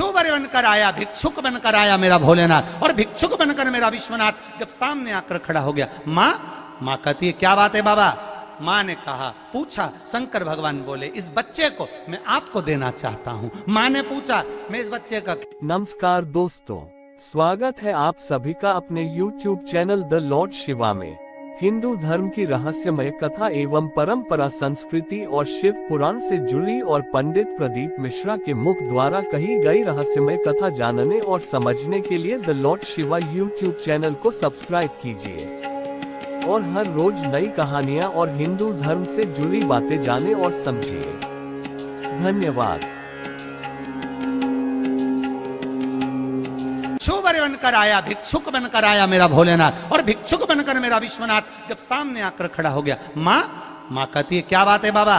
शूबर बनकर आया, भिक्षुक बनकर आया मेरा भोलेनाथ, और भिक्षुक बनकर मेरा विश्वनाथ जब सामने आकर खड़ा हो गया। माँ कहती है क्या बात है बाबा? माँ ने कहा, पूछा, शंकर भगवान बोले इस बच्चे को मैं आपको देना चाहता हूँ। माँ ने पूछा मैं इस बच्चे का। नमस्कार दोस्तों, स्वागत है आप सभी का अपने YouTube channel the Lord Shiva में। हिंदू धर्म की रहस्यमय कथा एवं परंपरा, संस्कृति और शिव पुराण से जुड़ी और पंडित प्रदीप मिश्रा के मुख द्वारा कही गई रहस्यमय कथा जानने और समझने के लिए the Lord Shiva YouTube channel को सब्सक्राइब कीजिए और हर रोज नई कहानियां और हिंदू धर्म से जुड़ी बातें जाने और समझिए। धन्यवाद। शूबर बनकर आया, भिक्षुक बनकर आया मेरा भोलेनाथ, और भिक्षुक बनकर मेरा विश्वनाथ जब सामने आकर खड़ा हो गया। माँ कहती है क्या बात है बाबा?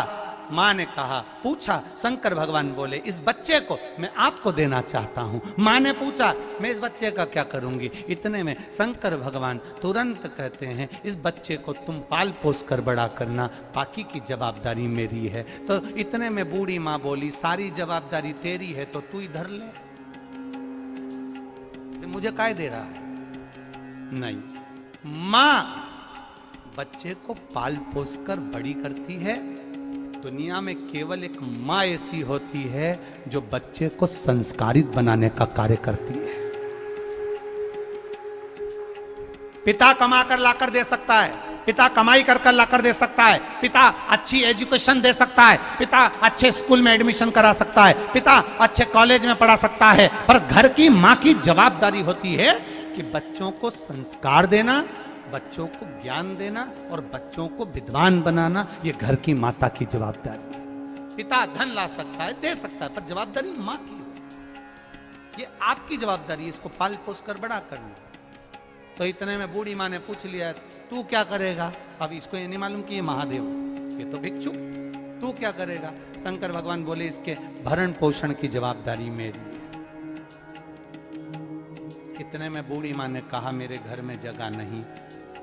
माँ ने कहा, पूछा, शंकर भगवान बोले इस बच्चे को मैं आपको देना चाहता हूँ। माँ ने पूछा मैं इस बच्चे का क्या करूंगी? इतने में शंकर भगवान तुरंत कहते हैं इस बच्चे को तुम पाल पोस कर बड़ा करना, बाकी की जवाबदारी मेरी है। तो इतने में बूढ़ी माँ बोली सारी जवाबदारी तेरी है तो तू ही धर ले, मुझे काय दे रहा है? नहीं, माँ बच्चे को पाल पोस कर बड़ी करती है। दुनिया में केवल एक माँ ऐसी होती है जो बच्चे को संस्कारित बनाने का कार्य करती है। पिता कमा कर लाकर दे सकता है, पिता कमाई कर लाकर दे सकता है, पिता अच्छी एजुकेशन दे सकता है, पिता अच्छे स्कूल में एडमिशन करा सकता है, पिता अच्छे कॉलेज में पढ़ा सकता है, पर घर की माँ की जवाबदारी होती है कि बच्चों को संस्कार देना, बच्चों को ज्ञान देना और बच्चों को विद्वान बनाना। ये घर की माता की जवाबदारी है। पिता धन ला सकता है, दे सकता है, पर जवाबदारी माँ की है। ये आपकी जवाबदारी है इसको पाल पोस कर बड़ा करना। तो इतने में बूढ़ी माँ ने पूछ लिया तू क्या करेगा? अब इसको ये नहीं मालूम कि ये महादेव, ये तो भिक्षुक, तू क्या करेगा? शंकर भगवान बोले इसके भरण पोषण की जवाबदारी मेरी है। इतने में बूढ़ी माँ ने कहा मेरे घर में जगह नहीं,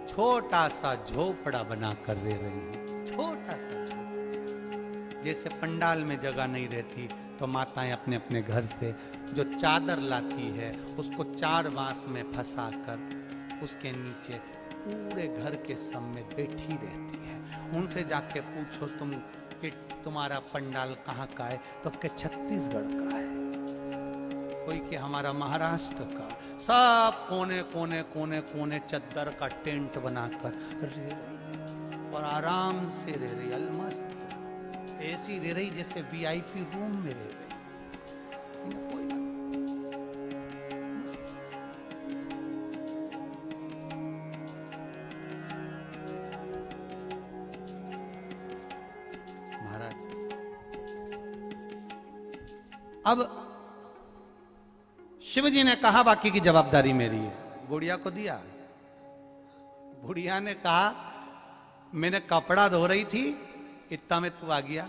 छोटा सा झोपड़ा बना कर रह रही हूं, छोटा सा झोपड़ा। जैसे पंडाल में जगह नहीं रहती तो माताएं अपने अपने घर से जो चादर लाती है उसको 4 बांस में फंसा कर उसके नीचे पूरे घर के समेत बैठी रहती है। उनसे जाके पूछो तुम कि तुम्हारा पंडाल कहाँ का है तो के छत्तीसगढ़ का है, कोई कि हमारा महाराष्ट्र का। सब कोने कोने कोने कोने चद्दर का टेंट बनाकर रह रही और आराम से रह रही, अलमस्त ऐसी रह रही जैसे वीआईपी रूम में रह रही। कोई महाराज अब शिव जी ने कहा बाकी की जवाबदारी मेरी है। बुढ़िया को दिया। बुढ़िया ने कहा मैंने कपड़ा धो रही थी, इतना में तू आ गया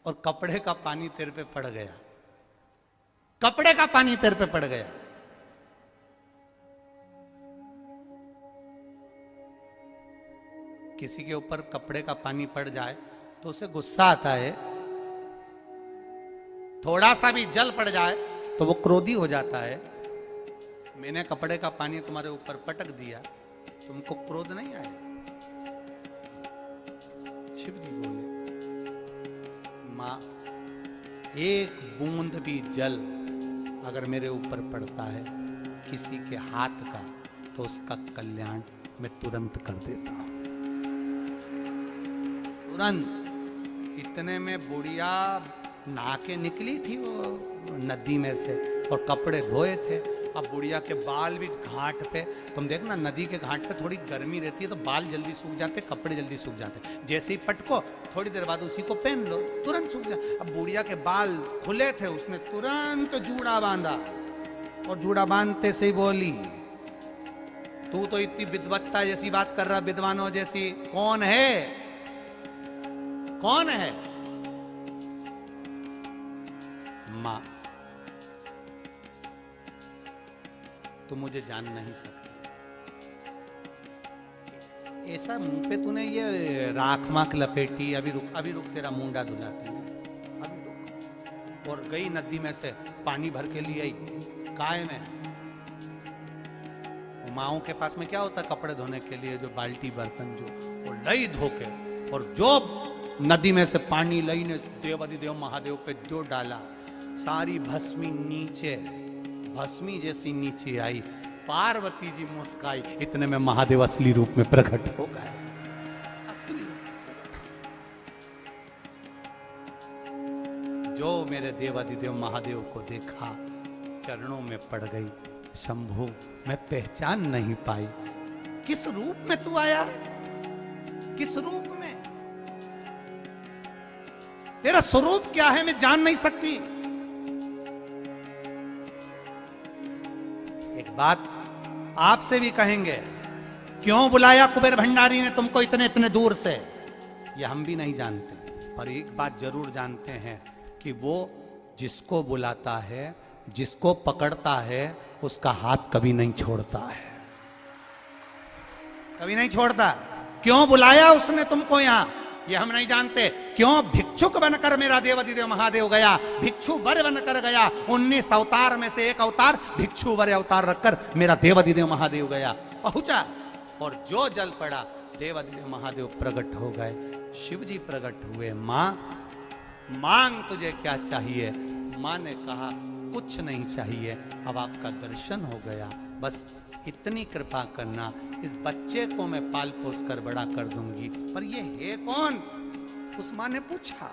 और कपड़े का पानी तेरे पे पड़ गया, कपड़े का पानी तेरे पे पड़ गया। किसी के ऊपर कपड़े का पानी पड़ जाए तो उसे गुस्सा आता है, थोड़ा सा भी जल पड़ जाए तो वो क्रोधी हो जाता है। मैंने कपड़े का पानी तुम्हारे ऊपर पटक दिया, तुमको क्रोध नहीं आया? शिव जी बोले मां एक बूंद भी जल अगर मेरे ऊपर पड़ता है किसी के हाथ का तो उसका कल्याण मैं तुरंत कर देता हूं, तुरंत। इतने में बुढ़िया नहा के निकली थी वो नदी में से और कपड़े धोए थे। अब बुढ़िया के बाल भी घाट पे, तुम देखना नदी के घाट पे थोड़ी गर्मी रहती है तो बाल जल्दी सूख जाते, कपड़े जल्दी सूख जाते। जैसे ही पटको थोड़ी देर बाद उसी को पहन लो, तुरंत सूख जाए। अब बुढ़िया के बाल खुले थे, उसने तुरंत जूड़ा बांधा और जूड़ा बांधते से ही बोली तू तो इतनी विद्वत्ता जैसी बात कर रहा, विद्वानों जैसी, कौन है, कौन है? मां तू मुझे जान नहीं सकती, ऐसा मुंह पे तूने ये राख माख लपेटी, अभी रुक तेरा मुंडा धुलाती है, अभी रुक। और गई नदी में से पानी भर के लिए आई, काय में माओं के पास में क्या होता है कपड़े धोने के लिए, जो बाल्टी बर्तन जो वो लई धो के, और जो नदी में से पानी लई ने देवाधिदेव महादेव पे जो डाला, सारी भस्मी नीचे, भस्मी जैसी नीचे आई। पार्वती जी मुस्काई, इतने में महादेव असली रूप में प्रकट हो गए। असली जो मेरे देवाधिदेव महादेव को देखा, चरणों में पड़ गई, शंभु मैं पहचान नहीं पाई, किस रूप में तू आया, किस रूप में, तेरा स्वरूप क्या है मैं जान नहीं सकती। एक बात आपसे भी कहेंगे, क्यों बुलाया कुबेर भंडारी ने तुमको इतने इतने दूर से, ये हम भी नहीं जानते, पर एक बात जरूर जानते हैं कि वो जिसको बुलाता है, जिसको पकड़ता है, उसका हाथ कभी नहीं छोड़ता है, कभी नहीं छोड़ता। क्यों बुलाया उसने तुमको यहां, ये हम नहीं जानते। क्यों भिक्षुक बनकर मेरा देवाधिदेव महादेव गया, भिक्षु वर बनकर गया, 19 अवतार में से एक अवतार भिक्षु वर अवतार रखकर मेरा देवाधिदेव महादेव गया, पहुंचा, और जो जल पड़ा देवाधिदेव महादेव प्रकट हो गए, शिव जी प्रकट हुए। मां मांग तुझे क्या चाहिए, मां ने कहा कुछ नहीं चाहिए, अब आपका दर्शन हो गया, बस इतनी कृपा करना, इस बच्चे को मैं पाल पोस कर बड़ा कर दूंगी। पर ये है कौन, उस मां ने पूछा,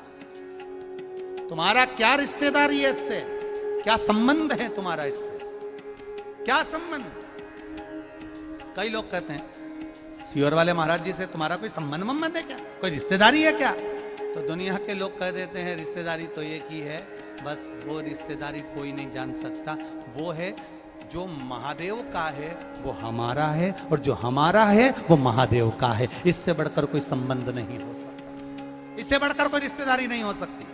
तुम्हारा क्या रिश्तेदारी है इससे, क्या संबंध है तुम्हारा इससे, क्या संबंध। कई लोग कहते हैं सियोर वाले महाराज जी से तुम्हारा कोई संबंध मंबंध है क्या, कोई रिश्तेदारी है क्या। तो दुनिया के लोग कह देते हैं रिश्तेदारी तो एक ही है, बस वो रिश्तेदारी कोई नहीं जान सकता, वो है जो महादेव का है वो हमारा है, और जो हमारा है वो महादेव का है। इससे बढ़कर कोई संबंध नहीं हो सकता, इससे बढ़कर कोई रिश्तेदारी नहीं हो सकती।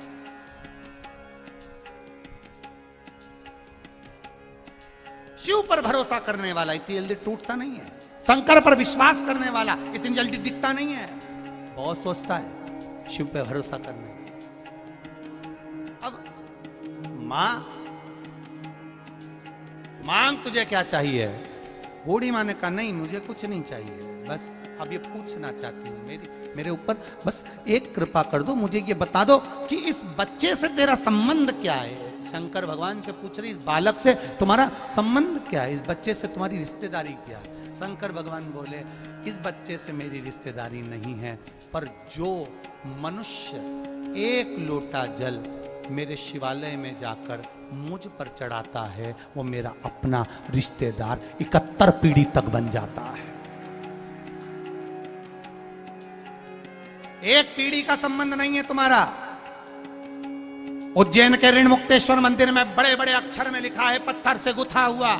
शिव पर भरोसा करने वाला इतनी जल्दी टूटता नहीं है, शंकर पर विश्वास करने वाला इतनी जल्दी दिखता नहीं है, बहुत सोचता है शिव पे भरोसा करने। अब मांग तुझे क्या चाहिए, बूढ़ी माँ ने कहा नहीं मुझे कुछ नहीं चाहिए, बस अब ये पूछना चाहती हूँ, मेरे ऊपर बस एक कृपा कर दो, मुझे ये बता दो कि इस बच्चे से तेरा संबंध क्या है। शंकर भगवान से पूछ रही, इस बालक से तुम्हारा संबंध क्या है, इस बच्चे से तुम्हारी रिश्तेदारी क्या है। शंकर भगवान बोले इस बच्चे से मेरी रिश्तेदारी नहीं है, पर जो मनुष्य एक लोटा जल मेरे शिवालय में जाकर मुझ पर चढ़ाता है वो मेरा अपना रिश्तेदार 71 पीढ़ी तक बन जाता है। एक पीढ़ी का संबंध नहीं है तुम्हारा। उज्जैन के ऋण मुक्तेश्वर मंदिर में बड़े बड़े अक्षर में लिखा है, पत्थर से गुथा हुआ,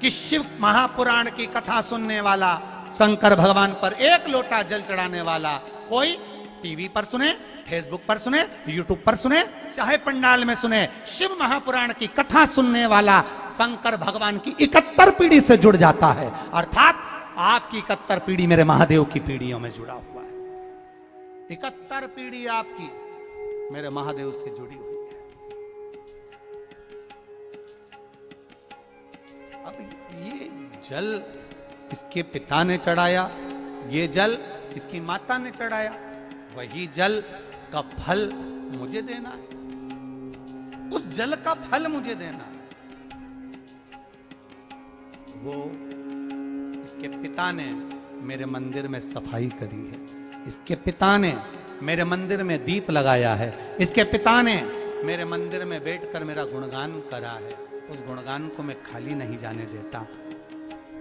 कि शिव महापुराण की कथा सुनने वाला, शंकर भगवान पर एक लोटा जल चढ़ाने वाला, कोई टीवी पर सुने, फेसबुक पर सुने, यूट्यूब पर सुने, चाहे पंडाल में सुने, शिव महापुराण की कथा सुनने वाला शंकर भगवान की 71 पीढ़ी से जुड़ जाता है। अर्थात आपकी 71 पीढ़ी मेरे महादेव की पीढ़ियों में जुड़ा हुआ है। 71 पीढ़ी आपकी मेरे महादेव से जुड़ी हुई है। अब ये जल इसके पिता ने चढ़ाया, ये जल इसकी माता ने चढ़ाया, वही जल का फल मुझे देना है, उस जल का फल मुझे देना है। वो इसके पिता ने मेरे मंदिर में सफाई करी है, इसके पिता ने मेरे मंदिर में दीप लगाया है, इसके पिता ने मेरे मंदिर में बैठकर मेरा गुणगान करा है। उस गुणगान को मैं खाली नहीं जाने देता।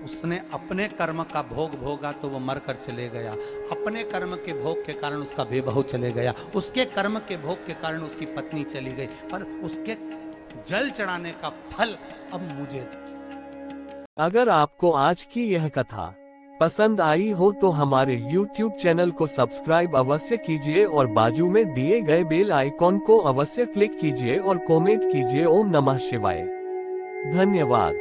उसने अपने कर्म का भोग भोगा तो वो मर कर चले गया, अपने कर्म के भोग के कारण उसका बेबहू चले गया, उसके कर्म के भोग के कारण उसकी पत्नी चली गई, पर उसके जल चढ़ाने का फल अब मुझे। अगर आपको आज की यह कथा पसंद आई हो तो हमारे YouTube चैनल को सब्सक्राइब अवश्य कीजिए और बाजू में दिए गए बेल आइकॉन को अवश्य क्लिक कीजिए और कमेंट कीजिए। ओम नमः शिवाय। धन्यवाद।